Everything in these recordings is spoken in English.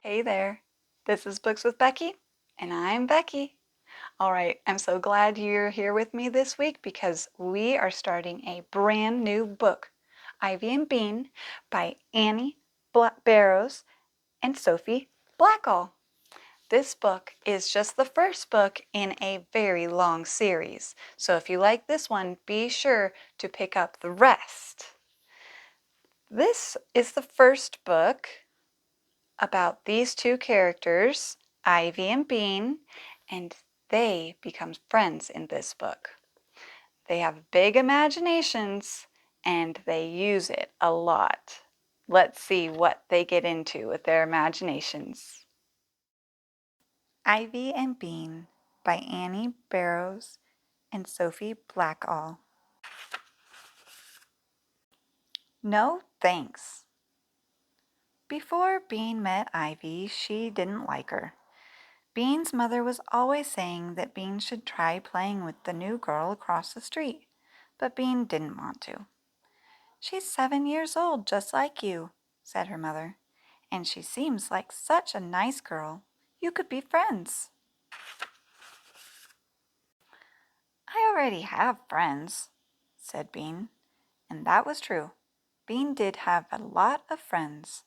Hey there, this is Books with Becky, and I'm Becky. All right, I'm so glad you're here with me this week because we are starting a brand new book, Ivy and Bean, by Annie Barrows and Sophie Blackall. This book is just the first book in a very long series, so if you like this one, be sure to pick up the rest. This is the first book about these two characters, Ivy and Bean, and they become friends in this book. They have big imaginations and they use it a lot. Let's see what they get into with their imaginations. Ivy and Bean by Annie Barrows and Sophie Blackall. No thanks. Before Bean met Ivy, she didn't like her. Bean's mother was always saying that Bean should try playing with the new girl across the street, but Bean didn't want to. "She's 7 years old, just like you," said her mother, "and she seems like such a nice girl. You could be friends." "I already have friends," said Bean, and that was true. Bean did have a lot of friends,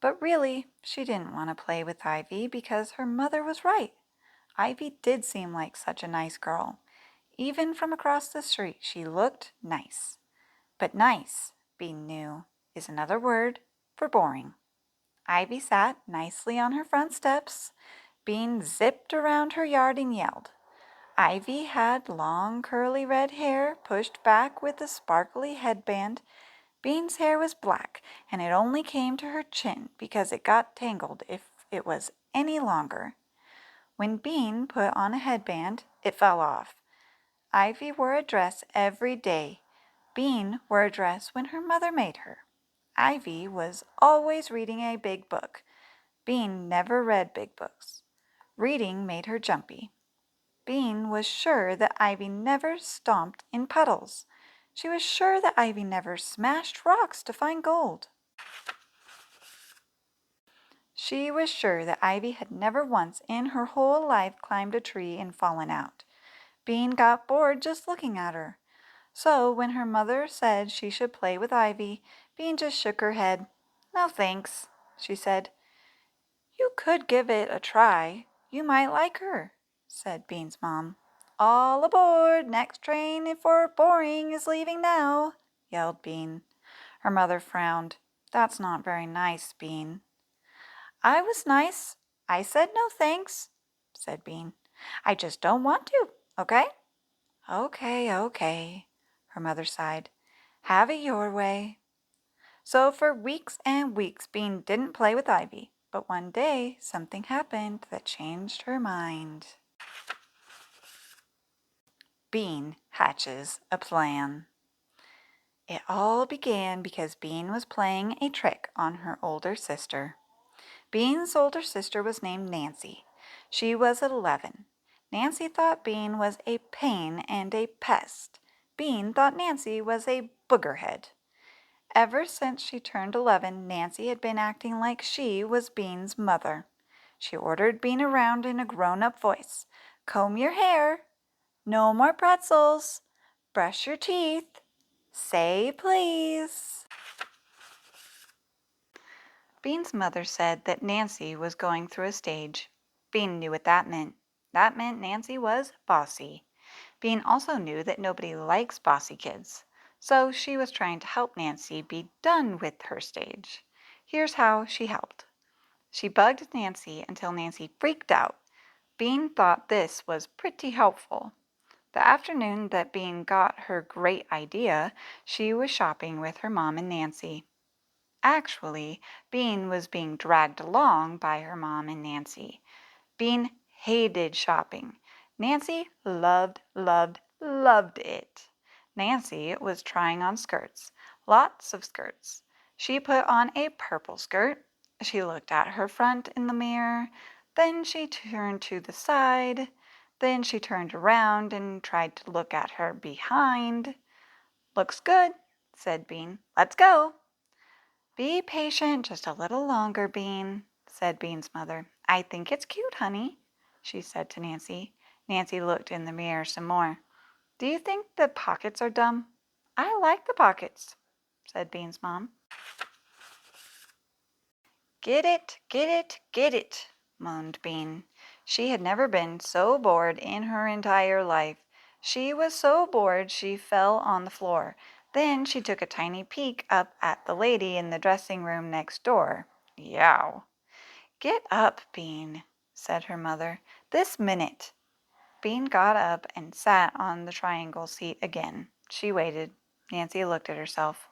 but really she didn't want to play with Ivy because her mother was right. Ivy did seem like such a nice girl. Even from across the street she looked nice. But nice, Bean knew, is another word for boring. Ivy sat nicely on her front steps. Bean zipped around her yard and yelled. Ivy had long curly red hair pushed back with a sparkly headband. Bean's hair was black, and it only came to her chin because it got tangled if it was any longer. When Bean put on a headband, it fell off. Ivy wore a dress every day. Bean wore a dress when her mother made her. Ivy was always reading a big book. Bean never read big books. Reading made her jumpy. Bean was sure that Ivy never stomped in puddles. She was sure that Ivy never smashed rocks to find gold. She was sure that Ivy had never once in her whole life climbed a tree and fallen out. Bean got bored just looking at her. So when her mother said she should play with Ivy, Bean just shook her head. "No thanks," she said. "You could give it a try. You might like her," said Bean's mom. "All aboard! Next train for Boring is leaving now," yelled Bean. Her mother frowned. "That's not very nice, Bean." "I was nice. I said no thanks," said Bean. "I just don't want to, okay?" Okay, her mother sighed. "Have it your way." So for weeks and weeks Bean didn't play with Ivy, but one day something happened that changed her mind. Bean hatches a plan. It all began because Bean was playing a trick on her older sister. Bean's older sister was named Nancy. She was 11. Nancy thought Bean was a pain and a pest. Bean thought Nancy was a boogerhead. Ever since she turned 11, Nancy had been acting like she was Bean's mother. She ordered Bean around in a grown-up voice. "Comb your hair. No more pretzels. Brush your teeth. Say please." Bean's mother said that Nancy was going through a stage. Bean knew what that meant. That meant Nancy was bossy. Bean also knew that nobody likes bossy kids, so she was trying to help Nancy be done with her stage. Here's how she helped. She bugged Nancy until Nancy freaked out. Bean thought this was pretty helpful. The afternoon that Bean got her great idea, she was shopping with her mom and Nancy. Actually, Bean was being dragged along by her mom and Nancy. Bean hated shopping. Nancy loved it. Nancy was trying on skirts, lots of skirts. She put on a purple skirt. She looked at her front in the mirror. Then she turned to the side. Then she turned around and tried to look at her behind. "Looks good," said Bean. Let's go. Be patient just a little longer, Bean, said Bean's mother. I think it's cute, honey, she said to Nancy. Nancy looked in the mirror some more. Do you think the pockets are dumb? I like the pockets, said Bean's mom. Get it, get it, get it, moaned Bean. She had never been so bored in her entire life. She was so bored she fell on the floor. Then she took a tiny peek up at the lady in the dressing room next door. Yow. Get up, Bean, said her mother. This minute. Bean got up and sat on the triangle seat again. She waited. Nancy looked at herself.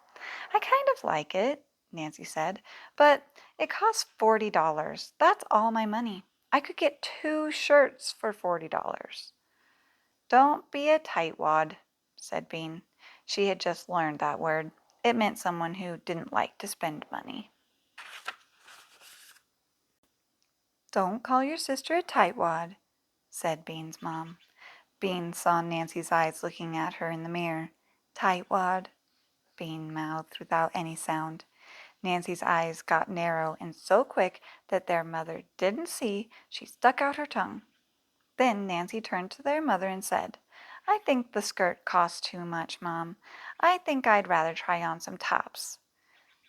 I kind of like it, Nancy said, but it costs $40. That's all my money. I could get 2 shirts for $40. Don't be a tightwad, said Bean. She had just learned that word. It meant someone who didn't like to spend money. Don't call your sister a tightwad, said Bean's mom. Bean saw Nancy's eyes looking at her in the mirror. Tightwad, Bean mouthed without any sound. Nancy's eyes got narrow and so quick that their mother didn't see she stuck out her tongue. Then Nancy turned to their mother and said, I think the skirt costs too much, Mom. I think I'd rather try on some tops.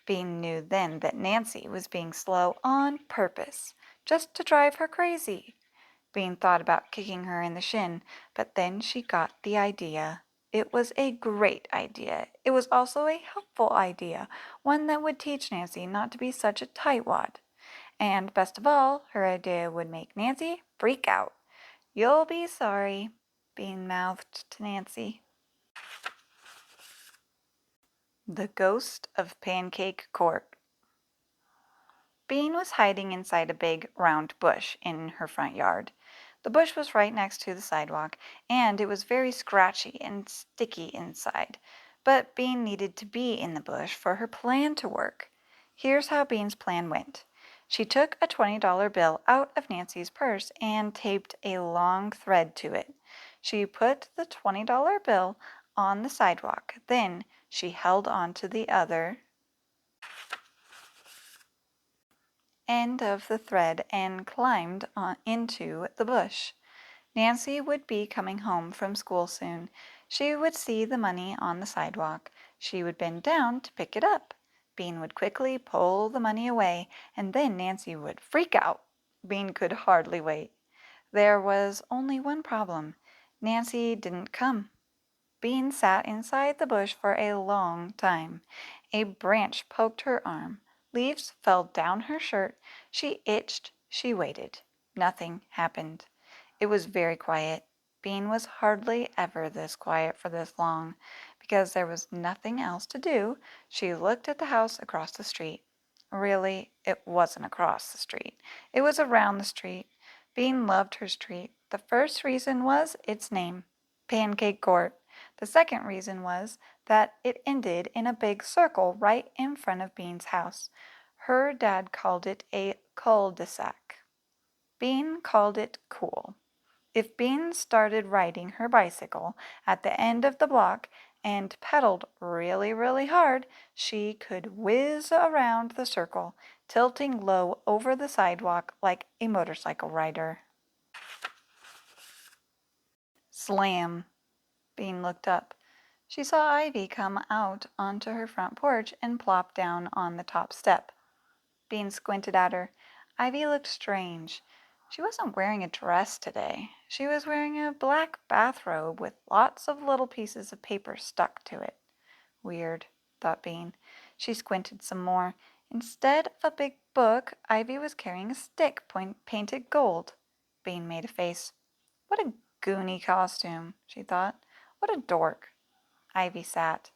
Bean knew then that Nancy was being slow on purpose, just to drive her crazy. Bean thought about kicking her in the shin, but then she got the idea. It was a great idea. It was also a helpful idea, one that would teach Nancy not to be such a tightwad. And best of all, her idea would make Nancy freak out. You'll be sorry, Bean mouthed to Nancy. The Ghost of Pancake Court. Bean was hiding inside a big, round bush in her front yard. The bush was right next to the sidewalk, and it was very scratchy and sticky inside. But Bean needed to be in the bush for her plan to work. Here's how Bean's plan went. She took a $20 bill out of Nancy's purse and taped a long thread to it. She put the $20 bill on the sidewalk. Then she held on to the other end of the thread and climbed into the bush. Nancy would be coming home from school soon. She would see the money on the sidewalk. She would bend down to pick it up. Bean would quickly pull the money away, and then Nancy would freak out. Bean could hardly wait. There was only one problem. Nancy didn't come. Bean sat inside the bush for a long time. A branch poked her arm. Leaves fell down her shirt. She itched. She waited. Nothing happened. It was very quiet. Bean was hardly ever this quiet for this long. Because there was nothing else to do, she looked at the house across the street. Really, it wasn't across the street. It was around the street. Bean loved her street. The first reason was its name, Pancake Court. The second reason was that it ended in a big circle right in front of Bean's house. Her dad called it a cul-de-sac. Bean called it cool. If Bean started riding her bicycle at the end of the block and pedaled really, really hard, she could whiz around the circle, tilting low over the sidewalk like a motorcycle rider. Slam! Bean looked up. She saw Ivy come out onto her front porch and plop down on the top step. Bean squinted at her. Ivy looked strange. She wasn't wearing a dress today. She was wearing a black bathrobe with lots of little pieces of paper stuck to it. Weird, thought Bean. She squinted some more. Instead of a big book, Ivy was carrying a stick painted gold. Bean made a face. What a goony costume, she thought. What a dork. Ivy sat.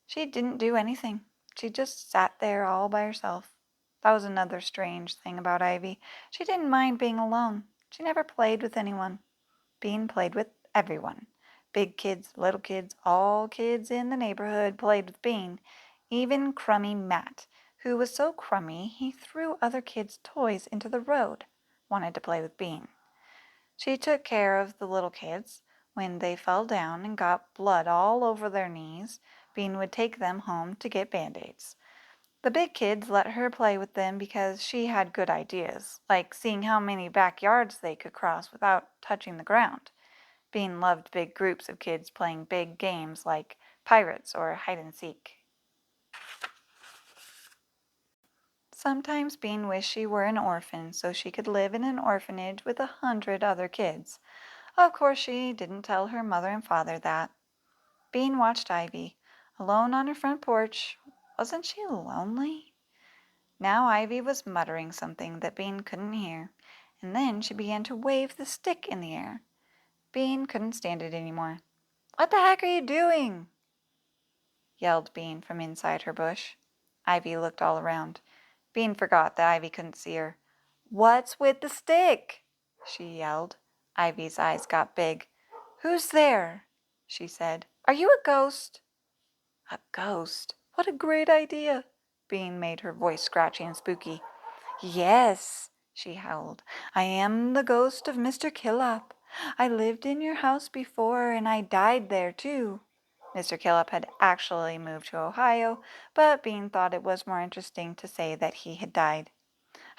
She didn't do anything. She just sat there all by herself. That was another strange thing about Ivy. She didn't mind being alone. She never played with anyone. Bean played with everyone. Big kids, little kids, all kids in the neighborhood played with Bean. Even crummy Matt, who was so crummy he threw other kids' toys into the road, wanted to play with Bean. She took care of the little kids when they fell down and got blood all over their knees. Bean would take them home to get Band-Aids. The big kids let her play with them because she had good ideas, like seeing how many backyards they could cross without touching the ground. Bean loved big groups of kids playing big games like pirates or hide and seek. Sometimes Bean wished she were an orphan so she could live in an orphanage with 100 other kids. Of course, she didn't tell her mother and father that. Bean watched Ivy, alone on her front porch. Wasn't she lonely? Now Ivy was muttering something that Bean couldn't hear, and then she began to wave the stick in the air. Bean couldn't stand it anymore. "What the heck are you doing?" yelled Bean from inside her bush. Ivy looked all around. Bean forgot that Ivy couldn't see her. "What's with the stick?" she yelled. Ivy's eyes got big. "Who's there?" she said. "Are you a ghost?" A ghost? What a great idea! Bean made her voice scratchy and spooky. "Yes," she howled. "I am the ghost of Mr. Killop. I lived in your house before, and I died there, too." Mr. Killop had actually moved to Ohio, but Bean thought it was more interesting to say that he had died.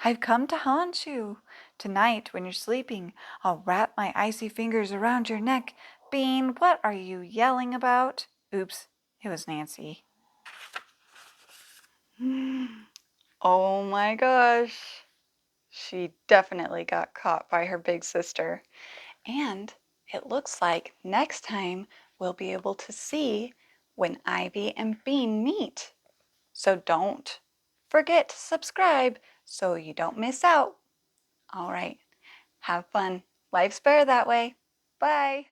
"I've come to haunt you. Tonight, when you're sleeping, I'll wrap my icy fingers around your neck." "Bean, what are you yelling about?" Oops, it was Nancy. Oh my gosh. She definitely got caught by her big sister. And it looks like next time we'll be able to see when Ivy and Bean meet. So don't forget to subscribe so you don't miss out. All right, have fun. Life's better that way. Bye.